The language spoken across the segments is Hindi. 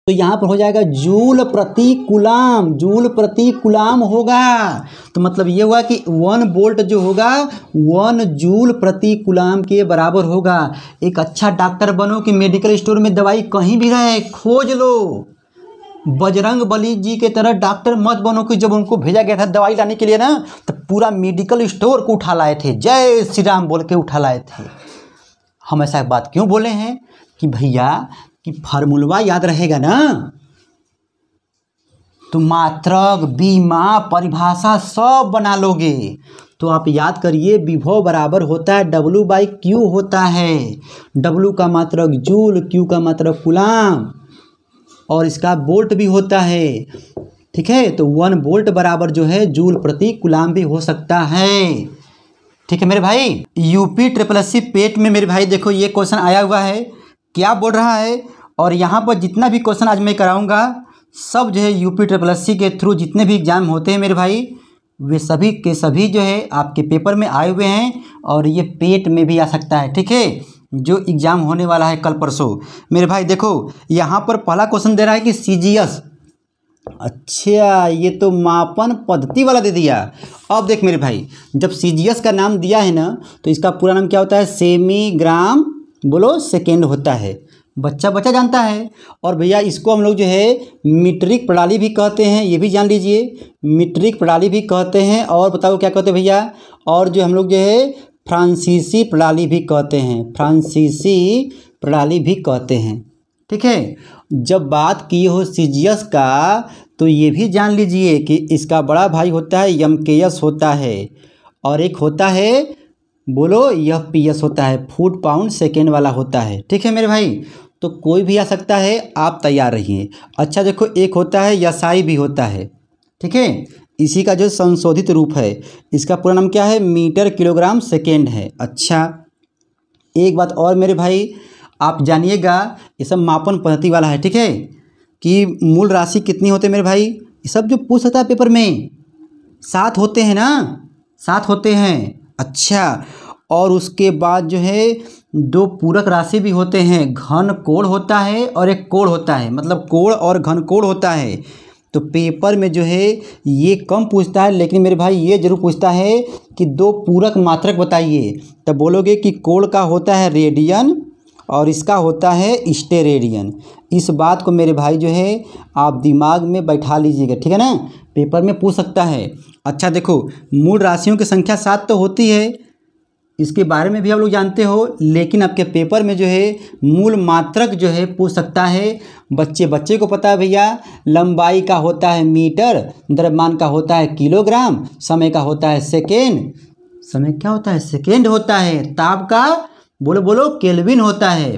तो यहाँ पर हो जाएगा जूल प्रति कूलाम, जूल प्रति कूलाम होगा। तो मतलब ये हुआ कि 1 वोल्ट जो होगा 1 जूल प्रति कूलाम के बराबर होगा। एक अच्छा डॉक्टर बनो कि मेडिकल स्टोर में दवाई कहीं भी रहे खोज लो। बजरंग बली जी के तरह डॉक्टर मत बनो कि जब उनको भेजा गया था दवाई लाने के लिए ना, तो पूरा मेडिकल स्टोर को उठा लाए थे, जय श्री राम बोल के उठा लाए थे। हम ऐसा बात क्यों बोले हैं कि भैया कि फार्मूला याद रहेगा ना, तो मात्रक बीमा परिभाषा सब बना लोगे। तो आप याद करिए विभव बराबर होता है W/Q होता है। W का मात्रक जूल, Q का मात्रक कूलाम और इसका वोल्ट भी होता है। ठीक है, तो 1 वोल्ट बराबर जो है जूल प्रति कूलाम भी हो सकता है। ठीक है मेरे भाई, UPSSC पेट में मेरे भाई देखो ये क्वेश्चन आया हुआ है, क्या बोल रहा है। और यहाँ पर जितना भी क्वेश्चन आज मैं कराऊंगा सब जो है UPSSC के थ्रू जितने भी एग्जाम होते हैं मेरे भाई, वे सभी के सभी जो है आपके पेपर में आए हुए हैं और ये पेट में भी आ सकता है। ठीक है, जो एग्ज़ाम होने वाला है कल परसों। मेरे भाई देखो यहाँ पर पहला क्वेश्चन दे रहा है कि CGS, अच्छा ये तो मापन पद्धति वाला दे दिया। अब देख मेरे भाई, जब CGS का नाम दिया है ना, तो इसका पूरा नाम क्या होता है, सेमीग्राम बोलो सेकेंड होता है। बच्चा बच्चा जानता है। और भैया इसको हम लोग जो है मीट्रिक प्रणाली भी कहते हैं, ये भी जान लीजिए, मीट्रिक प्रणाली भी कहते हैं। और बताओ क्या कहते हैं भैया, और जो हम लोग जो है फ्रांसीसी प्रणाली भी कहते हैं, फ्रांसीसी प्रणाली भी कहते हैं। ठीक है, जब बात की हो CGS का, तो ये भी जान लीजिए कि इसका बड़ा भाई होता है MKS होता है, और एक होता है बोलो FPS होता है, फुट पाउंड सेकेंड वाला होता है। ठीक है मेरे भाई, तो कोई भी आ सकता है, आप तैयार रहिए। अच्छा देखो एक होता है SI भी होता है। ठीक है, इसी का जो संशोधित रूप है, इसका पूरा नाम क्या है, मीटर किलोग्राम सेकेंड है। अच्छा एक बात और मेरे भाई आप जानिएगा, ये सब मापन पद्धति वाला है। ठीक है, कि मूल राशि कितनी होते हैं मेरे भाई, ये सब जो पूछ सकता है पेपर में 7 होते हैं ना, 7 होते हैं। अच्छा, और उसके बाद जो है 2 पूरक राशि भी होते हैं, घन कोण होता है और एक कोण होता है, मतलब कोण और घन कोण होता है। तो पेपर में जो है ये कम पूछता है, लेकिन मेरे भाई ये जरूर पूछता है कि 2 पूरक मात्रक बताइए। तब बोलोगे कि कोण का होता है रेडियन और इसका होता है स्टेरेडियन। इस बात को मेरे भाई जो है आप दिमाग में बैठा लीजिएगा। ठीक है ना, पेपर में पूछ सकता है। अच्छा देखो मूल राशियों की संख्या 7 तो होती है, इसके बारे में भी आप लोग जानते हो, लेकिन आपके पेपर में जो है मूल मात्रक जो है पूछ सकता है। बच्चे को पता है भैया, लंबाई का होता है मीटर, द्रव्यमान का होता है किलोग्राम, समय का होता है सेकेंड, समय क्या होता है सेकेंड होता है, ताप का बोलो बोलो केल्विन होता है,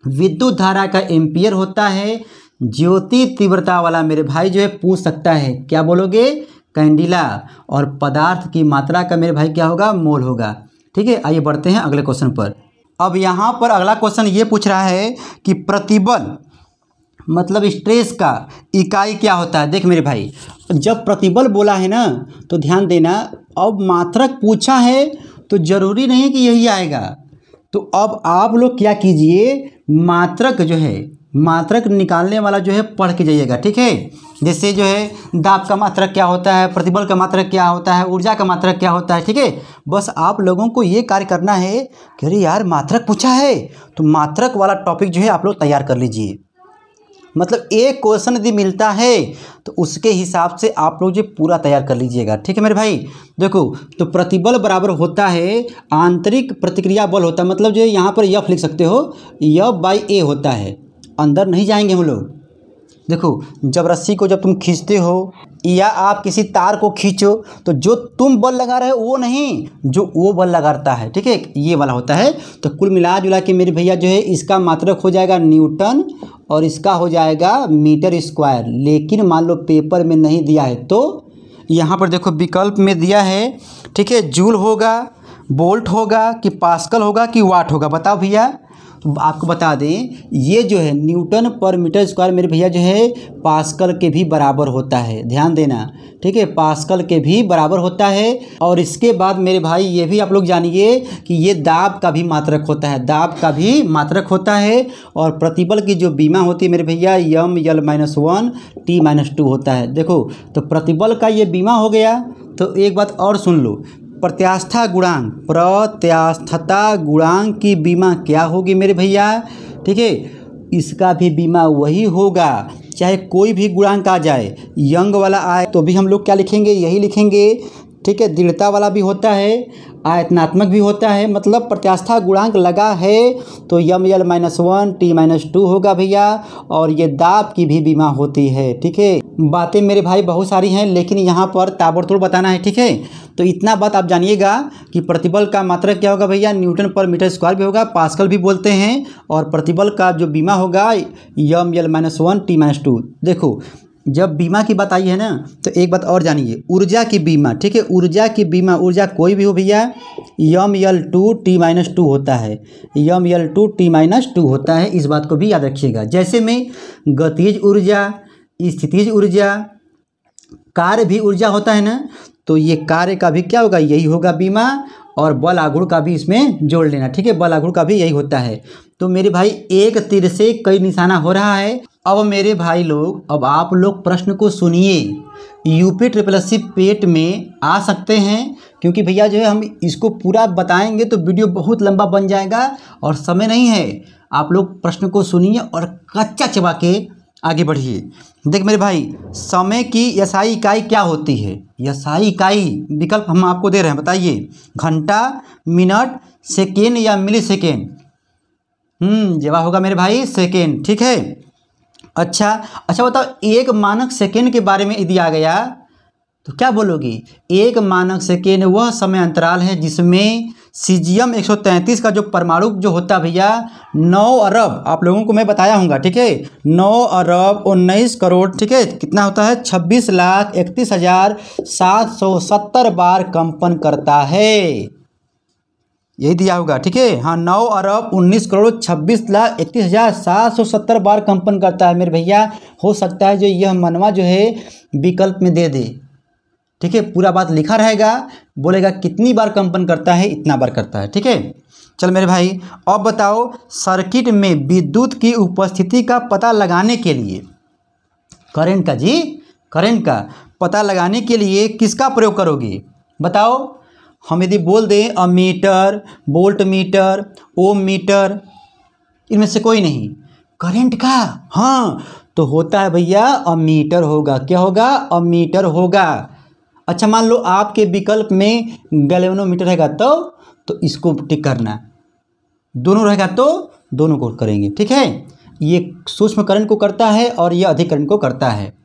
विद्युत धारा का एम्पियर होता है, ज्योति तीव्रता वाला मेरे भाई जो है पूछ सकता है, क्या बोलोगे, कैंडिला, और पदार्थ की मात्रा का मेरे भाई क्या होगा, मोल होगा। ठीक है, आइए बढ़ते हैं अगले क्वेश्चन पर। अब यहाँ पर अगला क्वेश्चन ये पूछ रहा है कि प्रतिबल मतलब स्ट्रेस का इकाई क्या होता है। देख मेरे भाई, जब प्रतिबल बोला है ना, तो ध्यान देना, अब मात्रक पूछा है तो जरूरी नहीं है कि यही आएगा। तो अब आप लोग क्या कीजिए, मात्रक जो है, मात्रक निकालने वाला जो है पढ़ के जाइएगा। ठीक है, जैसे जो है दाब का मात्रक क्या होता है, प्रतिबल का मात्रक क्या होता है, ऊर्जा का मात्रक क्या होता है। ठीक है, बस आप लोगों को ये कार्य करना है कि अरे यार मात्रक पूछा है, तो मात्रक वाला टॉपिक जो है आप लोग तैयार कर लीजिए। मतलब एक क्वेश्चन यदि मिलता है तो उसके हिसाब से आप लोग जो पूरा तैयार कर लीजिएगा। ठीक है मेरे भाई, देखो तो प्रतिबल बराबर होता है आंतरिक प्रतिक्रिया बल होता है, मतलब जो है यहाँ पर F लिख सकते हो, F/A होता है। अंदर नहीं जाएंगे हम लोग। देखो जब रस्सी को जब तुम खींचते हो या आप किसी तार को खींचो, तो जो तुम बल लगा रहे हो वो नहीं, जो वो बल लगाता है। ठीक है, ये वाला होता है। तो कुल मिला जुला के मेरे भैया जो है इसका मात्रक हो जाएगा न्यूटन और इसका हो जाएगा मीटर स्क्वायर। लेकिन मान लो पेपर में नहीं दिया है, तो यहाँ पर देखो विकल्प में दिया है। ठीक है, जूल होगा, वोल्ट होगा कि पास्कल होगा कि वाट होगा, बताओ भैया। तो आपको बता दें ये जो है न्यूटन पर मीटर स्क्वायर मेरे भैया जो है पास्कल के भी बराबर होता है, ध्यान देना, ठीक है, पास्कल के भी बराबर होता है। और इसके बाद मेरे भाई ये भी आप लोग जानिए कि ये दाब का भी मात्रक होता है, दाब का भी मात्रक होता है। और प्रतिबल की जो बीमा होती है मेरे भैया M(L-1 T-2) होता है। देखो तो प्रतिबल का ये बीमा हो गया। तो एक बात और सुन लो, प्रत्यास्थता गुणांक, प्रत्यास्थता गुणांक की बीमा क्या होगी मेरे भैया, ठीक है, इसका भी बीमा वही होगा, चाहे कोई भी गुणांक आ जाए, यंग वाला आए तो भी हम लोग क्या लिखेंगे, यही लिखेंगे, ठीक है। दृढ़ता वाला भी होता है, आयतनात्मक भी होता है, मतलब प्रत्यास्थता गुणांक लगा है तो M(L-1 T-2) होगा भैया। और ये दाब की भी बीमा होती है, ठीक है। बातें मेरे भाई बहुत सारी हैं लेकिन यहाँ पर ताबड़तोड़ बताना है, ठीक है। तो इतना बात आप जानिएगा कि प्रतिबल का मात्रक क्या होगा भैया, न्यूटन पर मीटर स्क्वायर भी होगा, पास्कल भी बोलते हैं। और प्रतिबल का जो बीमा होगा M(L-1 T-2). देखो जब बीमा की बात आई है ना तो एक बात और जानिए, ऊर्जा की बीमा, ठीक है, ऊर्जा की बीमा, ऊर्जा कोई भी हो भैया M(L2 T-2) होता है, M(L2 T-2) होता है, इस बात को भी याद रखिएगा। जैसे में गतिज ऊर्जा, स्थितिज ऊर्जा, कार्य भी ऊर्जा होता है ना, तो ये कार्य का भी क्या होगा, यही होगा बीमा। और बल आघूर्ण का भी इसमें जोड़ लेना, ठीक है, बल आघूर्ण का भी यही होता है। तो मेरे भाई एक तीर से कई निशाना हो रहा है। अब मेरे भाई लोग, अब आप लोग प्रश्न को सुनिए, UPSSC पेट में आ सकते हैं, क्योंकि भैया जो है हम इसको पूरा बताएंगे तो वीडियो बहुत लंबा बन जाएगा और समय नहीं है। आप लोग प्रश्न को सुनिए और कच्चा चबा के आगे बढ़िए। देख मेरे भाई, समय की SI इकाई क्या होती है, SI इकाई विकल्प हम आपको दे रहे हैं, बताइए, घंटा, मिनट, सेकेंड या मिली सेकेंड। जवाब होगा मेरे भाई सेकेंड, ठीक है। अच्छा बताओ, एक मानक सेकेंड के बारे में यदि आ गया तो क्या बोलोगी, एक मानक सेकेंड वह समय अंतराल है जिसमें सीजियम 133 का जो परमाणु जो होता है भैया 9 अरब, आप लोगों को मैं बताया हूँगा, ठीक है, 9 अरब 19 करोड़, ठीक है, कितना होता है 26,31,770 बार कंपन करता है, यही दिया होगा, ठीक है। हाँ, 9 अरब 19 करोड़ 26,31,770 बार कंपन करता है मेरे भैया। हो सकता है जो यह मनवा जो है विकल्प में दे दे, ठीक है, पूरा बात लिखा रहेगा, बोलेगा कितनी बार कंपन करता है, इतना बार करता है, ठीक है। चल मेरे भाई, अब बताओ, सर्किट में विद्युत की उपस्थिति का पता लगाने के लिए, करंट का जी, करंट का पता लगाने के लिए किसका प्रयोग करोगे, बताओ। हम यदि बोल दें अमीटर, वोल्ट मीटर, ओम मीटर, इनमें से कोई नहीं, करंट का, हाँ, तो होता है भैया अमीटर होगा, क्या होगा, अमीटर होगा। अच्छा मान लो आपके विकल्प में गैल्वेनोमीटर रहेगा तो इसको टिक करना, दोनों रहेगा तो दोनों को करेंगे, ठीक है। ये सूक्ष्म करंट को करता है और ये अधिक करंट को करता है।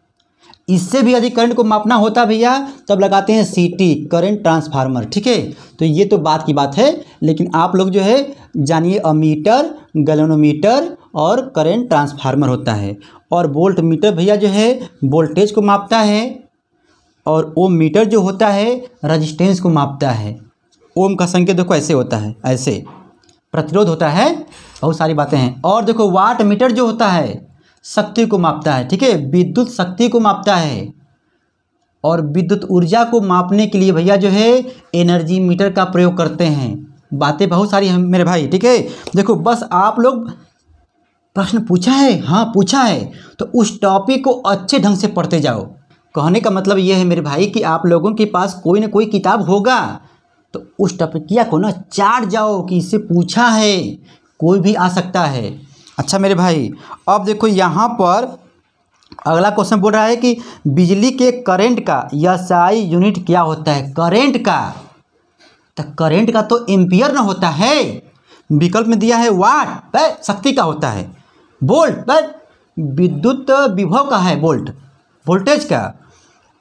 इससे भी अधिक करंट को मापना होता है भैया तब लगाते हैं CT, करंट ट्रांसफार्मर, ठीक है। तो ये तो बात की बात है, लेकिन आप लोग जो है जानिए अमीटर, गैल्वेनोमीटर और करंट ट्रांसफार्मर होता है। और वोल्ट मीटर भैया जो है वोल्टेज को मापता है, और ओम मीटर जो होता है रजिस्टेंस को मापता है। ओम का संकेत देखो ऐसे होता है, ऐसे प्रतिरोध होता है, बहुत सारी बातें हैं। और देखो वाट मीटर जो होता है शक्ति को मापता है, ठीक है, विद्युत शक्ति को मापता है। और विद्युत ऊर्जा को मापने के लिए भैया जो है एनर्जी मीटर का प्रयोग करते हैं। बातें बहुत सारी हैं मेरे भाई, ठीक है। देखो बस आप लोग प्रश्न पूछा है, हाँ पूछा है, तो उस टॉपिक को अच्छे ढंग से पढ़ते जाओ। कहने का मतलब ये है मेरे भाई कि आप लोगों के पास कोई ना कोई किताब होगा तो उस टॉपिक को ना चाट जाओ कि इससे पूछा है, कोई भी आ सकता है। अच्छा मेरे भाई, अब देखो यहाँ पर अगला क्वेश्चन बोल रहा है कि बिजली के करंट का SI यूनिट क्या होता है, करंट का, तो करंट का तो एम्पियर ना होता है, विकल्प में दिया है वाट, शक्ति का होता है, वोल्ट विद्युत विभव का है, वोल्ट वोल्टेज का,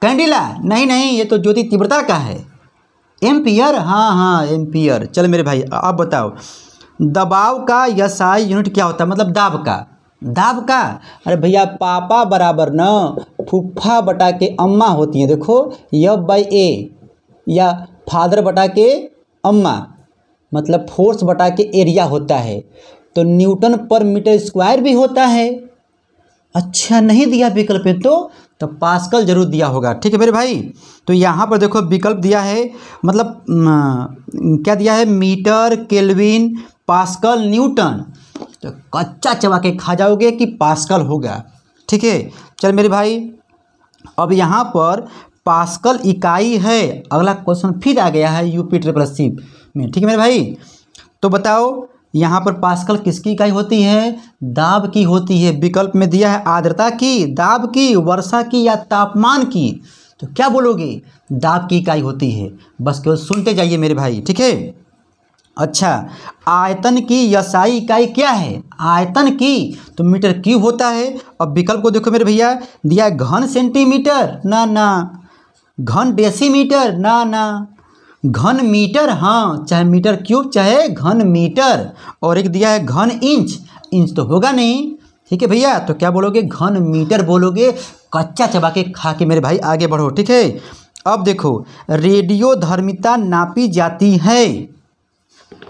कैंडिला नहीं, ये तो ज्योति तीव्रता का है, एम्पियर, हाँ एम्पियर। चल मेरे भाई अब बताओ, दबाव का SI यूनिट क्या होता है, मतलब दाब का, अरे भैया पापा बराबर न फूफा बटा के अम्मा होती है, देखो F/A, या फादर बटा के अम्मा, मतलब फोर्स बटा के एरिया होता है। तो न्यूटन पर मीटर स्क्वायर भी होता है। अच्छा, नहीं दिया विकल्प में तो पास्कल जरूर दिया होगा। ठीक है मेरे भाई, तो यहाँ पर देखो विकल्प दिया है, मतलब क्या दिया है, मीटर, केल्विन, पास्कल, न्यूटन। तो कच्चा चबा के खा जाओगे कि पास्कल होगा। ठीक है, चल मेरे भाई, अब यहाँ पर पास्कल इकाई है। अगला क्वेश्चन फिर आ गया है यूपी ट्रिपल में। ठीक है मेरे भाई, तो बताओ यहाँ पर पास्कल किसकी इकाई होती है? दाब की होती है। विकल्प में दिया है आर्द्रता की, दाब की, वर्षा की या तापमान की। तो क्या बोलोगे? दाब की इकाई होती है। बस केवल सुनते जाइए मेरे भाई। ठीक है, अच्छा, आयतन की यसाई इकाई क्या है? आयतन की तो मीटर क्यूब होता है। अब विकल्प को देखो मेरे भैया, दिया है घन सेंटीमीटर, ना, घन डेसीमीटर, ना, घन मीटर, हाँ, चाहे मीटर क्यूब चाहे घन मीटर, और एक दिया है घन इंच। इंच तो होगा नहीं। ठीक है भैया, तो क्या बोलोगे? घन मीटर बोलोगे। कच्चा चबा के खा के मेरे भाई आगे बढ़ो। ठीक है, अब देखो, रेडियो धर्मिता नापी जाती है।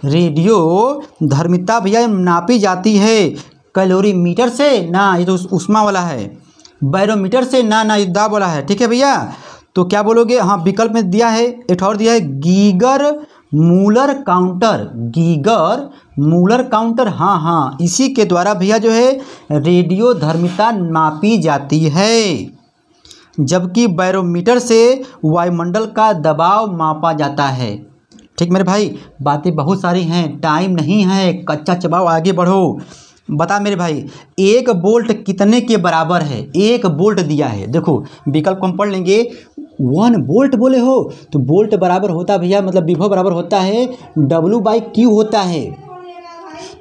रेडियो धर्मिता भैया नापी जाती है कैलोरीमीटर से, ना, ये तो ऊष्मा वाला है। बैरोमीटर से, ना, ये दाब वाला है। ठीक है भैया, तो क्या बोलोगे? हाँ, विकल्प में दिया है, एक और दिया है Geiger Muller counter. Geiger Muller counter, हाँ, इसी के द्वारा भैया जो है रेडियो धर्मिता मापी जाती है, जबकि बैरोमीटर से वायुमंडल का दबाव मापा जाता है। ठीक मेरे भाई, बातें बहुत सारी हैं, टाइम नहीं है, कच्चा चबाओ, आगे बढ़ो। बता मेरे भाई, 1 वोल्ट कितने के बराबर है? 1 वोल्ट दिया है। देखो विकल्प को हम पढ़ लेंगे। 1 वोल्ट बोले हो तो वोल्ट बराबर होता भैया, मतलब विभव बराबर होता है W/Q होता है।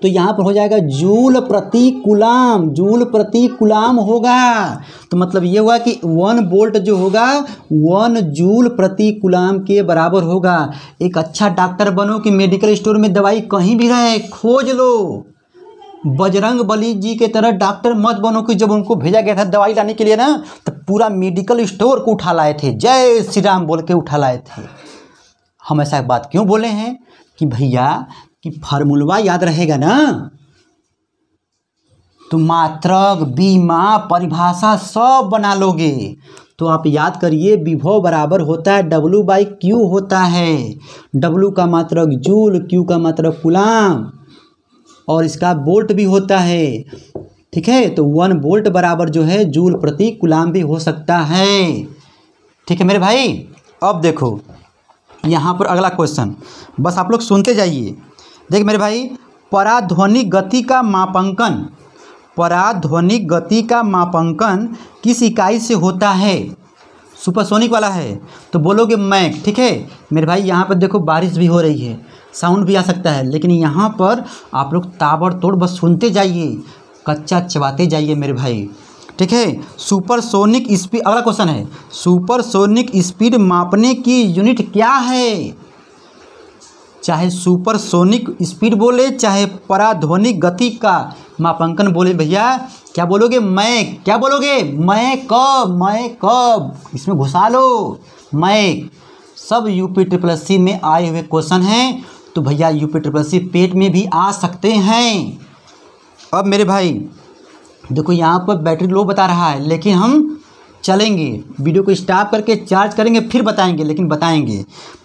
तो यहाँ पर हो जाएगा जूल प्रति कूलाम। जूल प्रति कूलाम होगा, तो मतलब ये हुआ कि 1 वोल्ट जो होगा 1 जूल प्रति कूलाम के बराबर होगा। एक अच्छा डॉक्टर बनो कि मेडिकल स्टोर में दवाई कहीं भी रहे खोज लो। बजरंग बली जी के तरह डॉक्टर मत बनो कि जब उनको भेजा गया था दवाई लाने के लिए ना, तो पूरा मेडिकल स्टोर को उठा लाए थे, जय श्री राम बोल के उठा लाए थे। हम ऐसा बात क्यों बोले हैं कि भैया कि फार्मूला याद रहेगा ना, तो मात्रक, बीमा, परिभाषा सब बना लोगे। तो आप याद करिए, विभव बराबर होता है W/Q होता है। W का मात्रक जूल, Q का मात्रक कूलाम, और इसका वोल्ट भी होता है। ठीक है, तो 1 वोल्ट बराबर जो है जूल प्रति कूलाम भी हो सकता है। ठीक है मेरे भाई, अब देखो यहाँ पर अगला क्वेश्चन, बस आप लोग सुनते जाइए। देख मेरे भाई, पराध्वनिक गति का मापांकन, पराध्वनिक गति का मापांकन किस इकाई से होता है? सुपरसोनिक वाला है, तो बोलोगे मैक। ठीक है मेरे भाई, यहाँ पर देखो बारिश भी हो रही है, साउंड भी आ सकता है, लेकिन यहाँ पर आप लोग ताबड़तोड़ बस सुनते जाइए, कच्चा चबाते जाइए मेरे भाई। ठीक है, सुपरसोनिक स्पीड, अगला क्वेश्चन है, सुपरसोनिक स्पीड मापने की यूनिट क्या है? चाहे सुपरसोनिक स्पीड बोले, चाहे पराध्वनिक गति का मापांकन बोले, भैया क्या बोलोगे? मैक। क्या बोलोगे? मैं कब, इसमें घुसा लो मैक। सब यूपी ट्रिपल में आए हुए क्वेश्चन हैं, तो भैया यूपी ट्रिपल पेट में भी आ सकते हैं। अब मेरे भाई देखो, यहाँ पर बैटरी लो बता रहा है, लेकिन हम चलेंगे, वीडियो को स्टॉप करके चार्ज करेंगे, फिर बताएंगे, लेकिन बताएंगे।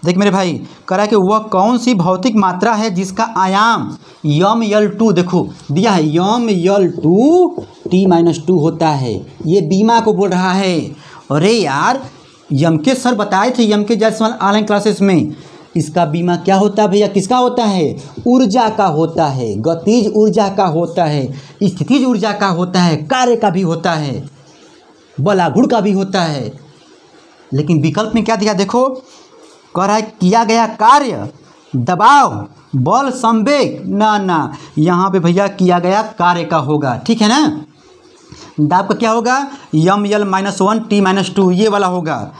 देख मेरे भाई, कह रहा है कि वह कौन सी भौतिक मात्रा है जिसका आयाम ml2, देखो दिया है ml2 T-2 होता है। ये बीमा को बोल रहा है। अरे यार, यम के सर बताए थे, यम के जायसवाल ऑनलाइन क्लासेस में, इसका बीमा क्या होता है भैया? किसका होता है? ऊर्जा का होता है, गतिज ऊर्जा का होता है, स्थितिज ऊर्जा का होता है, कार्य का भी होता है, बलागुण का भी होता है। लेकिन विकल्प में क्या दिया? देखो कह रहा है किया गया कार्य, दबाव, बल, संवेग, ना, यहाँ पे भैया किया गया कार्य का होगा। ठीक है ना, दाब का क्या होगा? ml-1 T-2, ये वाला होगा।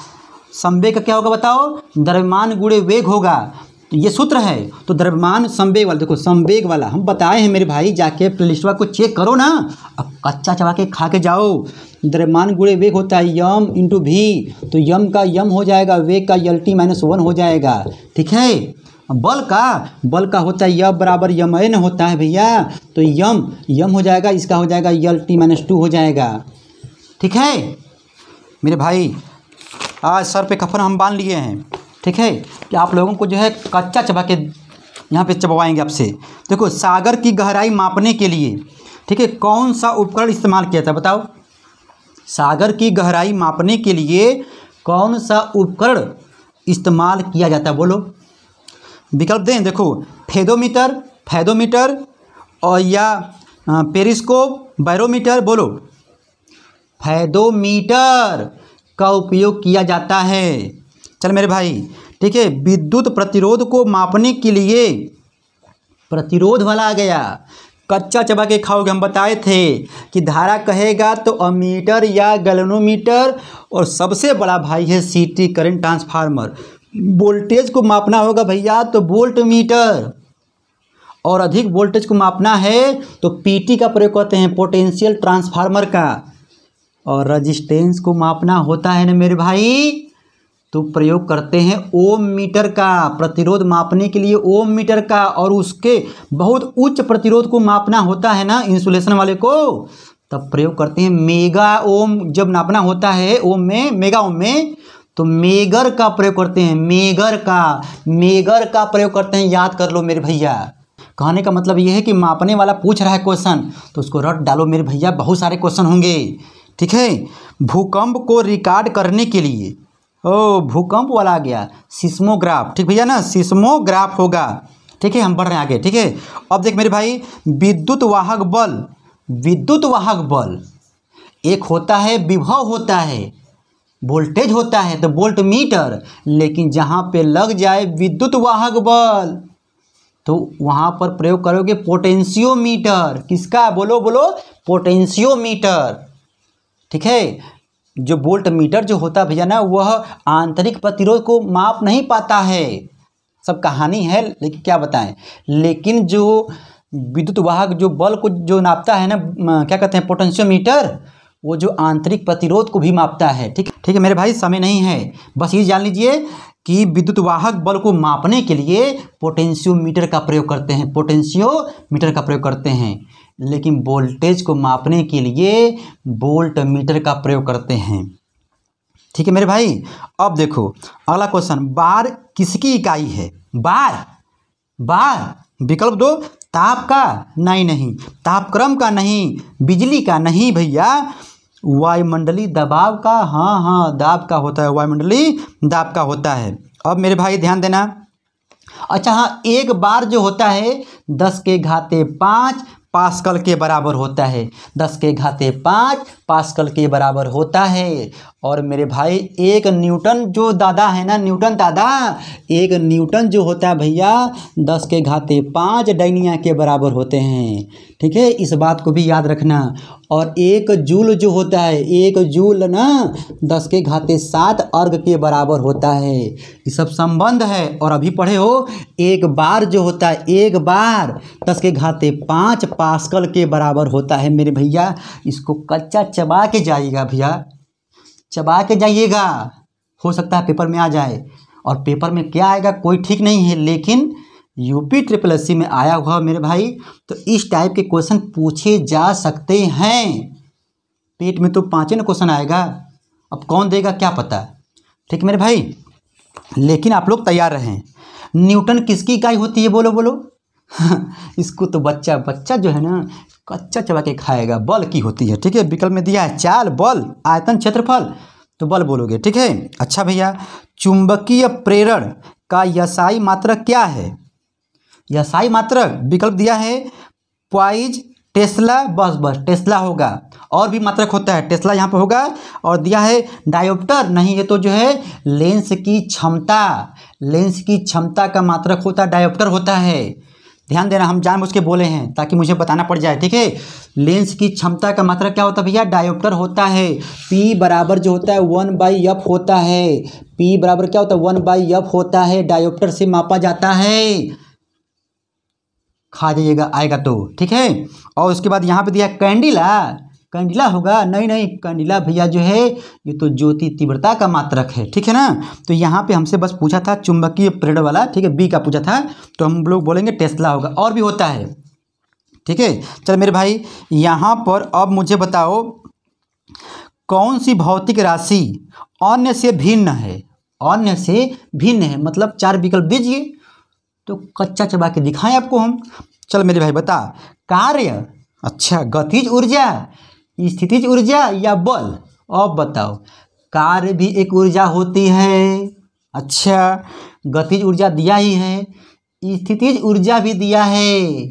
संवेग का क्या होगा बताओ? द्रव्यमान गुणे वेग होगा। तो ये सूत्र है, तो द्रव्यमान संवेग वाला, देखो संवेग वाला हम बताए हैं मेरे भाई, जाके प्लेलिस्टवा को चेक करो ना, अब कच्चा चबा के खा के जाओ। द्रव्यमान गुणे वेग होता है यम इंटू भी, तो यम का यम हो जाएगा, वेग का LT-1 हो जाएगा। ठीक है, बल का होता है यम बराबर यम एन होता है भैया। तो यम हो जाएगा, इसका हो जाएगा यल टी माइनस 2 हो जाएगा। ठीक है मेरे भाई, आज सर पे कफन हम बांध लिए हैं। ठीक है कि आप लोगों को जो है कच्चा चबा के यहाँ पे चबवाएंगे आपसे। देखो, सागर की गहराई मापने के लिए, ठीक है, कौन सा उपकरण इस्तेमाल किया था बताओ। सागर की गहराई मापने के लिए कौन सा उपकरण इस्तेमाल किया जाता है बोलो। विकल्प दें, देखो, फेदोमीटर और या पेरिस्कोप, बैरोमीटर, बोलो। फेदोमीटर का उपयोग किया जाता है। चल मेरे भाई, ठीक है, विद्युत प्रतिरोध को मापने के लिए प्रतिरोध वाला आ गया। कच्चा चबा के खाओगे, हम बताए थे कि धारा कहेगा तो अमीटर या गैल्वेनोमीटर, और सबसे बड़ा भाई है सीटी करंट ट्रांसफार्मर। वोल्टेज को मापना होगा भैया तो वोल्ट मीटर, और अधिक वोल्टेज को मापना है तो पीटी का प्रयोग करते हैं, पोटेंशियल ट्रांसफार्मर का। और रजिस्टेंस को मापना होता है ना मेरे भाई तो प्रयोग करते हैं ओम मीटर का, प्रतिरोध मापने के लिए ओम मीटर का। और उसके बहुत उच्च प्रतिरोध को मापना होता है ना इंसुलेशन वाले को, तब प्रयोग करते हैं मेगा ओम। जब नापना होता है ओम में, मेगा ओम में, तो मेगर का प्रयोग करते हैं, मेगर का प्रयोग करते हैं। याद कर लो मेरे भैया। कहने का मतलब ये है कि मापने वाला पूछ रहा है क्वेश्चन तो उसको रट डालो मेरे भैया, बहुत सारे क्वेश्चन होंगे। ठीक है, भूकंप को रिकॉर्ड करने के लिए, भूकंप वाला आ गया, सिस्मोग्राफ। ठीक भैया ना, सिस्मोग्राफ होगा। ठीक है, हम बढ़ रहे हैं आगे। ठीक है, अब देख मेरे भाई, विद्युत वाहक बल एक होता है, विभव होता है, वोल्टेज होता है तो वोल्ट मीटर, लेकिन जहाँ पे लग जाए विद्युत वाहक बल तो वहाँ पर प्रयोग करोगे पोटेंशियोमीटर। किसका, बोलो, पोटेंशियोमीटर। ठीक है, जो वोल्ट मीटर जो होता है भैया ना, वह आंतरिक प्रतिरोध को माप नहीं पाता है, सब कहानी है, लेकिन क्या बताएं। लेकिन जो विद्युत वाहक जो बल को जो नापता है ना, क्या कहते हैं, पोटेंशियोमीटर, वो जो आंतरिक प्रतिरोध को भी मापता है। ठीक है मेरे भाई, समय नहीं है, बस ये जान लीजिए कि विद्युत वाहक बल को मापने के लिए पोटेंशियोमीटर का प्रयोग करते हैं, लेकिन वोल्टेज को मापने के लिए वोल्ट मीटर का प्रयोग करते हैं। ठीक है मेरे भाई, अब देखो अगला क्वेश्चन, बार किसकी इकाई है। बार विकल्प दो, ताप का, नहीं, तापक्रम का नहीं, बिजली का नहीं भैया, वायुमंडलीय दबाव का। हाँ, दाब का होता है, वायुमंडलीय दाब का होता है। अब मेरे भाई ध्यान देना। अच्छा हाँ, एक बार जो होता है 10⁵ पास्कल के बराबर होता है, 10⁵ पास्कल के बराबर होता है। और मेरे भाई एक न्यूटन जो दादा है ना, एक न्यूटन जो होता है भैया 10⁵ डायनिया के बराबर होते हैं। ठीक है, इस बात को भी याद रखना। और एक जूल जो होता है, एक जूल ना 10�7 अर्ग के बराबर होता है। ये सब संबंध है। और अभी पढ़े हो, एक बार जो होता है, एक बार 10⁵ पास्कल के बराबर होता है मेरे भैया। इसको कच्चा चबा के जाइएगा भैया, चबा के जाइएगा, हो सकता है पेपर में आ जाए। और पेपर में क्या आएगा कोई ठीक नहीं है, लेकिन यूपी SSSC में आया हुआ मेरे भाई, तो इस टाइप के क्वेश्चन पूछे जा सकते हैं। पेट में तो 5 क्वेश्चन आएगा, अब कौन देगा क्या पता। ठीक मेरे भाई, लेकिन आप लोग तैयार रहें। न्यूटन किसकी इकाई होती है, बोलो। इसको तो बच्चा जो है ना कच्चा चबा के खाएगा, बल की होती है। ठीक है, विकल्प में दिया है चाल, बल, आयतन, क्षेत्रफल, तो बल बोलोगे। ठीक है, अच्छा भैया, चुंबकीय प्रेरण का यसाई मात्रक क्या है। यसाई मात्रक विकल्प दिया है पॉइज, टेस्ला, बस टेस्ला होगा। और भी मात्रक होता है, टेस्ला यहाँ पे होगा। और दिया है डायोप्टर, नहीं, ये तो जो है लेंस की क्षमता का मात्रक होता है, डायोप्टर होता है। ध्यान देना, हम जानबूझ के बोले हैं ताकि मुझे बताना पड़ जाए। ठीक है, लेंस की क्षमता का मात्रक क्या होता है भैया, डायोप्टर होता है। P बराबर जो होता है 1/f होता है। P बराबर क्या होता है, 1/f होता है, डायोप्टर से मापा जाता है। खा जाइएगा आएगा तो। ठीक है, और उसके बाद यहाँ पे दिया कैंडिला, कैंडिला होगा? नहीं नहीं, कैंडिला भैया जो है ये तो ज्योति तीव्रता का मात्रक है, ठीक है ना। तो यहाँ पे हमसे बस पूछा था चुंबकीय प्रेरण वाला, ठीक है, बी का पूछा था, तो हम लोग बोलेंगे टेस्ला होगा। और भी होता है, ठीक है। चल मेरे भाई, यहाँ पर अब मुझे बताओ कौन सी भौतिक राशि अन्य से भिन्न है? अन्य से भिन्न है मतलब 4 विकल्प दीजिए तो कच्चा चबा के दिखाएं आपको हम। चल मेरे भाई बता, कार्य, अच्छा, गतिज ऊर्जा, स्थितिज ऊर्जा या बल? अब बताओ, कार्य भी एक ऊर्जा होती है, अच्छा, गतिज ऊर्जा दिया ही है, स्थितिज ऊर्जा भी दिया है,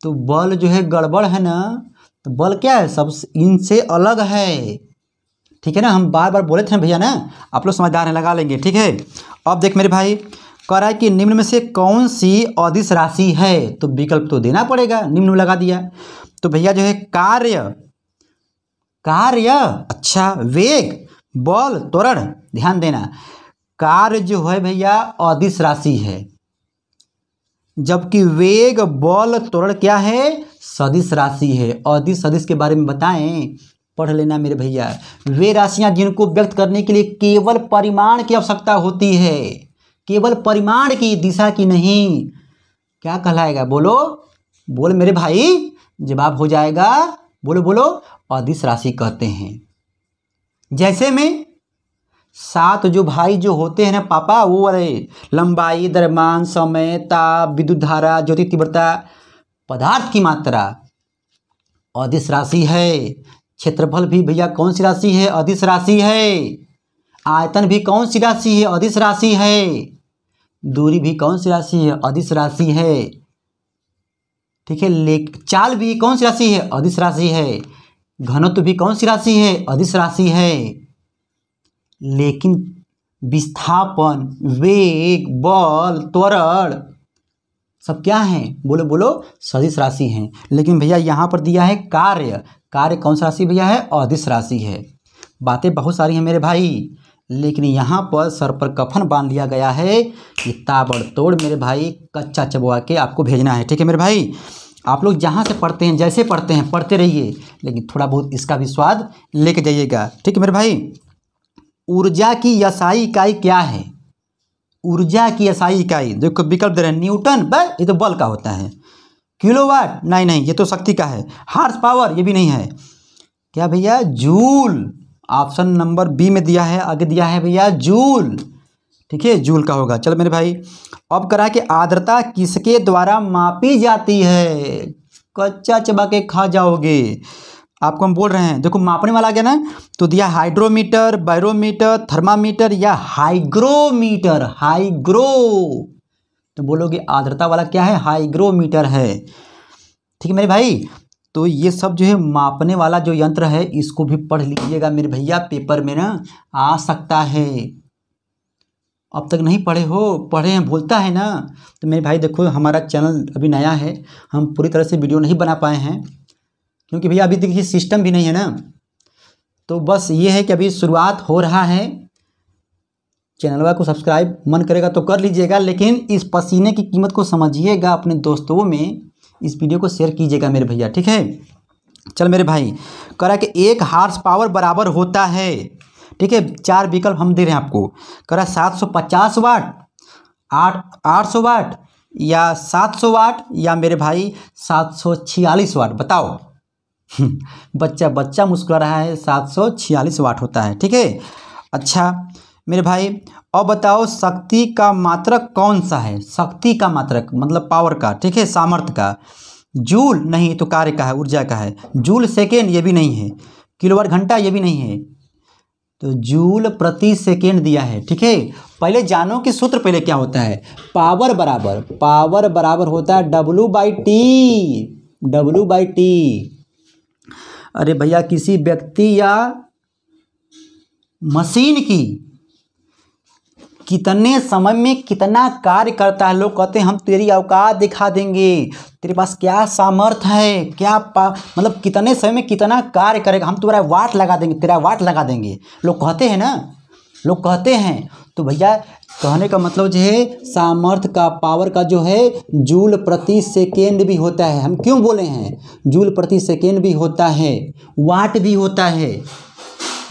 तो बल जो है गड़बड़ है ना। तो बल क्या है? सब इनसे अलग है, ठीक है ना। हम बार बार बोले थे भैया ना, आप लोग समझदार हैं, लगा लेंगे, ठीक है। अब देख मेरे भाई, कह रहा है कि निम्न में से कौन सी अदिश राशि है? तो विकल्प तो देना पड़ेगा, निम्न में लगा दिया। तो भैया जो है कार्य, कार्य, अच्छा, वेग, बल, त्वरण, ध्यान देना, कार्य जो है भैया अदिश राशि है, जबकि वेग, बल, त्वरण क्या है? सदिश राशि है। अदिश सदिश के बारे में बताएं, पढ़ लेना मेरे भैया। वे राशियां जिनको व्यक्त करने के लिए केवल परिमाण की आवश्यकता होती है, केवल परिमाण की, दिशा की नहीं। क्या कहलाएगा? बोलो बोल मेरे भाई, जवाब हो जाएगा, बोलो बोलो, अदिश राशि कहते हैं। जैसे में 7 जो भाई जो होते हैं ना पापा, वो वाले लंबाई, द्रव्यमान, समय, ताप, विद्युत धारा, ज्योति तीव्रता, पदार्थ की मात्रा अदिश राशि है। क्षेत्रफल भी भैया कौन सी राशि है? अदिश राशि है। आयतन भी कौन सी राशि है? अदिश राशि है। दूरी भी कौन सी राशि है? अदिश राशि है, ठीक है। चाल भी कौन सी राशि है? अदिश राशि है। घनत्व भी कौन सी राशि है? अदिश राशि है। लेकिन विस्थापन, वेग, बल, त्वरण सब क्या है? बोलो बोलो, सदिश राशि हैं। लेकिन भैया यहाँ पर दिया है कार्य, कार्य कौन सा राशि भैया है? अदिश राशि है। बातें बहुत सारी हैं मेरे भाई, लेकिन यहाँ पर सर पर कफन बांध लिया गया है कि ताबड़तोड़ मेरे भाई कच्चा चबवा के आपको भेजना है, ठीक है मेरे भाई। आप लोग जहाँ से पढ़ते हैं, जैसे पढ़ते हैं, पढ़ते रहिए, लेकिन थोड़ा बहुत इसका भी स्वाद लेके जाइएगा, ठीक है मेरे भाई। ऊर्जा की SI इकाई क्या है? ऊर्जा की SI इकाई देखो, विकल्प दे रहे हैं, न्यूटन, बस ये तो बल का होता है। किलोवाट, नहीं नहीं, ये तो शक्ति का है। हार्स पावर, ये भी नहीं है। क्या भैया? जूल, ऑप्शन नंबर बी में दिया है, आगे दिया है भैया जूल, ठीक है, जूल का होगा। चलो मेरे भाई, अब करा कि आर्द्रता किसके द्वारा मापी जाती है? कच्चा चबा के खा जाओगे, आपको हम बोल रहे हैं। देखो मापने वाला आ गया ना, तो दिया हाइड्रोमीटर, बैरोमीटर, थर्मामीटर या हाइग्रोमीटर। हाइग्रो, तो बोलोगे आर्द्रता वाला क्या है? हाइग्रोमीटर है, ठीक है मेरे भाई। तो ये सब जो है मापने वाला जो यंत्र है, इसको भी पढ़ लीजिएगा मेरे भैया, पेपर में ना आ सकता है। अब तक नहीं पढ़े हो, पढ़े हैं, भूलता है ना। तो मेरे भाई देखो, हमारा चैनल अभी नया है, हम पूरी तरह से वीडियो नहीं बना पाए हैं, क्योंकि भैया अभी देखिए सिस्टम भी नहीं है ना। तो बस ये है कि अभी शुरुआत हो रहा है। चैनल को सब्सक्राइब मन करेगा तो कर लीजिएगा, लेकिन इस पसीने की कीमत को समझिएगा, अपने दोस्तों में इस वीडियो को शेयर कीजिएगा मेरे भैया, ठीक है। चल मेरे भाई, कह रहा है कि 1 हार्स पावर बराबर होता है, ठीक है। 4 विकल्प हम दे रहे हैं आपको। कह रहा है 750 वाट, 800 वाट या 700 वाट या मेरे भाई 746 वाट, बताओ। बच्चा मुस्कुरा रहा है, 746 वाट होता है, ठीक है। अच्छा मेरे भाई, अब बताओ शक्ति का मात्रक कौन सा है? शक्ति का मात्रक मतलब पावर का, ठीक है, सामर्थ्य का। जूल नहीं, तो कार्य का है, ऊर्जा का है। जूल सेकेंड, ये भी नहीं है। किलोवाट घंटा, ये भी नहीं है। तो जूल प्रति सेकेंड दिया है, ठीक है। पहले जानो कि सूत्र पहले क्या होता है। पावर बराबर होता है W/T। अरे भैया, किसी व्यक्ति या मशीन की कितने समय में कितना कार्य करता है, लोग कहते हैं हम तेरी औकात दिखा देंगे, तेरे पास क्या सामर्थ्य है, क्या मतलब कितने समय में कितना कार्य करेगा, हम तुम्हारा वाट लगा देंगे, तेरा वाट लगा देंगे, लोग कहते हैं ना। लोग कहते हैं। तो भैया कहने का मतलब जो है सामर्थ्य का पावर का जो है जूल प्रति सेकेंड भी होता है। हम क्यों बोले हैं जूल प्रति सेकेंड भी होता है, वाट भी होता है,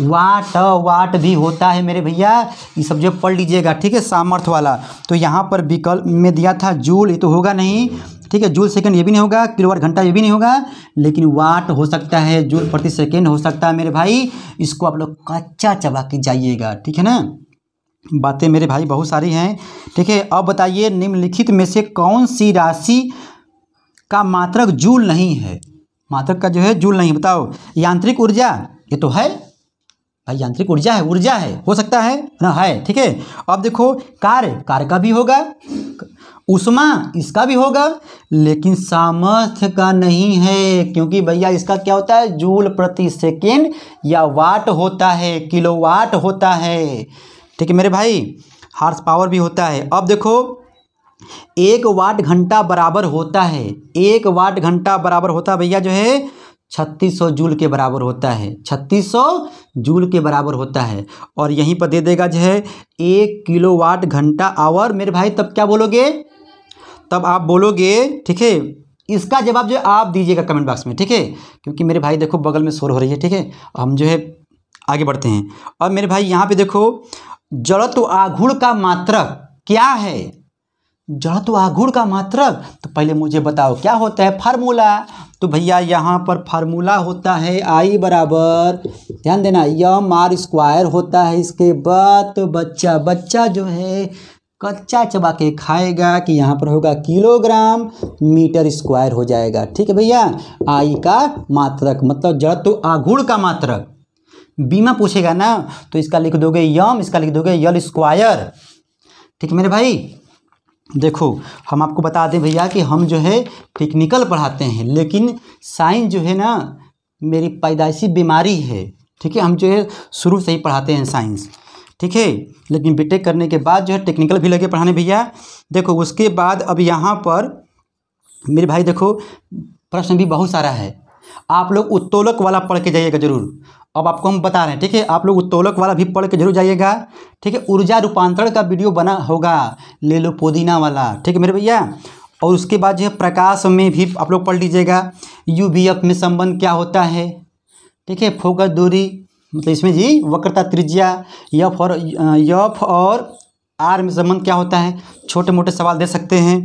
वाट भी होता है मेरे भैया। ये सब जो पढ़ लीजिएगा, ठीक है, सामर्थ्य वाला। तो यहाँ पर विकल्प में दिया था जूल, ये तो होगा नहीं, ठीक है, जूल सेकंड ये भी नहीं होगा, किलोवाट घंटा ये भी नहीं होगा, लेकिन वाट हो सकता है, जूल प्रति सेकेंड हो सकता है मेरे भाई। इसको आप लोग कच्चा चबा के जाइएगा, ठीक है ना। बातें मेरे भाई बहुत सारी हैं, ठीक है। अब बताइए निम्नलिखित में से कौन सी राशि का मात्रक जूल नहीं है। मात्रक का जो है जूल नहीं, बताओ। यांत्रिक ऊर्जा, ये तो है भाई, यांत्रिक ऊर्जा है, हो सकता है ना, है, ठीक है। अब देखो कार्य का भी होगा, ऊष्मा इसका भी होगा, लेकिन सामर्थ्य का नहीं है, क्योंकि भैया इसका क्या होता है जूल प्रति सेकेंड या वाट होता है, किलोवाट होता है, ठीक है मेरे भाई। हार्स पावर भी होता है। अब देखो 1 वाट घंटा बराबर होता है, 1 वाट घंटा बराबर होता है भैया जो है 3600 जूल के बराबर होता है, 3600 जूल के बराबर होता है। और यहीं पर दे देगा जो है 1 किलोवाट घंटा आवर मेरे भाई। तब क्या बोलोगे, तब आप बोलोगे, ठीक है, इसका जवाब जो है आप दीजिएगा कमेंट बॉक्स में, ठीक है। क्योंकि मेरे भाई देखो बगल में शोर हो रही है, ठीक है, हम जो है आगे बढ़ते हैं। और मेरे भाई यहाँ पे देखो जड़त्व आघूर्ण का मात्रक क्या है, जड़त्व आघूर्ण का मात्रक। तो पहले मुझे बताओ क्या होता है फार्मूला। तो भैया यहाँ पर फार्मूला होता है आई बराबर, ध्यान देना, यम आर स्क्वायर होता है। इसके बाद तो बच्चा जो है कच्चा चबा के खाएगा कि यहाँ पर होगा किलोग्राम मीटर स्क्वायर हो जाएगा, ठीक है भैया। आई का मात्रक मतलब जड़त्व आघूर्ण का मात्रक। बीमा पूछेगा ना तो इसका लिख दोगे यम, इसका लिख दोगे यल स्क्वायर, ठीक है मेरे भाई। देखो हम आपको बता दें भैया कि हम जो है टेक्निकल पढ़ाते हैं, लेकिन साइंस जो है ना मेरी पैदाइशी बीमारी है, ठीक है। हम जो है शुरू से ही पढ़ाते हैं साइंस, ठीक है, लेकिन बीटेक करने के बाद जो है टेक्निकल भी लगे पढ़ाने भैया। देखो उसके बाद अब यहाँ पर मेरे भाई देखो प्रश्न भी बहुत सारा है, आप लोग उत्तोलक वाला पढ़ के जाइएगा जरूर। अब आपको हम बता रहे हैं, ठीक है, आप लोग उत्तोलक वाला भी पढ़ के जरूर जाइएगा, ठीक है। ऊर्जा रूपांतरण का वीडियो बना होगा, ले लो पुदीना वाला, ठीक है मेरे भैया। और उसके बाद जो है प्रकाश में भी आप लोग पढ़ लीजिएगा, यूवीएफ में संबंध क्या होता है, ठीक है। फोकस दूरी मतलब इसमें जी वक्रता त्रिज्या, एफ और आर में संबंध क्या होता है, छोटे मोटे सवाल दे सकते हैं,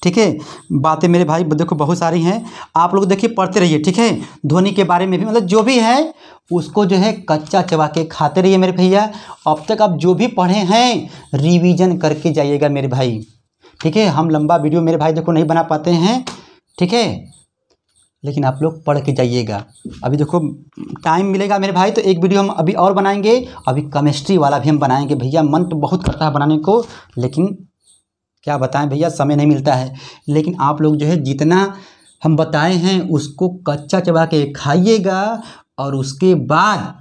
ठीक है। बातें मेरे भाई देखो बहुत सारी हैं, आप लोग देखिए पढ़ते रहिए, ठीक है। ध्वनि के बारे में भी मतलब जो भी है उसको जो है कच्चा चबा के खाते रहिए मेरे भैया। अब तक आप जो भी पढ़े हैं रिवीजन करके जाइएगा मेरे भाई, ठीक है। हम लंबा वीडियो मेरे भाई देखो नहीं बना पाते हैं, ठीक है, लेकिन आप लोग पढ़ के जाइएगा। अभी देखो टाइम मिलेगा मेरे भाई तो एक वीडियो हम अभी और बनाएंगे, अभी केमिस्ट्री वाला भी हम बनाएंगे भैया। मन तो बहुत करता है बनाने को, लेकिन क्या बताएं भैया समय नहीं मिलता है। लेकिन आप लोग जो है जितना हम बताए हैं उसको कच्चा चबा के खाइएगा, और उसके बाद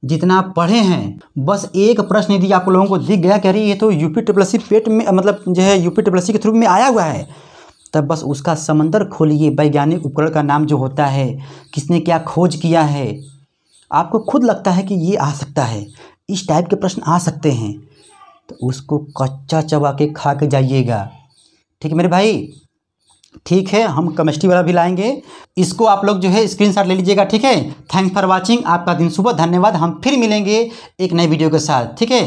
जितना आप पढ़े हैं बस एक प्रश्न यदि आप लोगों को दिख गया कि अरे ये तो यूपीएससी पेट में मतलब जो है यूपीएससी के थ्रू में आया हुआ है, तब बस उसका समंदर खोलिए। वैज्ञानिक उपकरण का नाम जो होता है, किसने क्या खोज किया है, आपको खुद लगता है कि ये आ सकता है, इस टाइप के प्रश्न आ सकते हैं, तो उसको कच्चा चबा के खा के जाइएगा, ठीक है मेरे भाई। ठीक है, हम केमिस्ट्री वाला भी लाएंगे, इसको आप लोग जो है स्क्रीनशॉट ले लीजिएगा, ठीक है। थैंक्स फॉर वाचिंग, आपका दिन शुभ, धन्यवाद। हम फिर मिलेंगे एक नए वीडियो के साथ, ठीक है।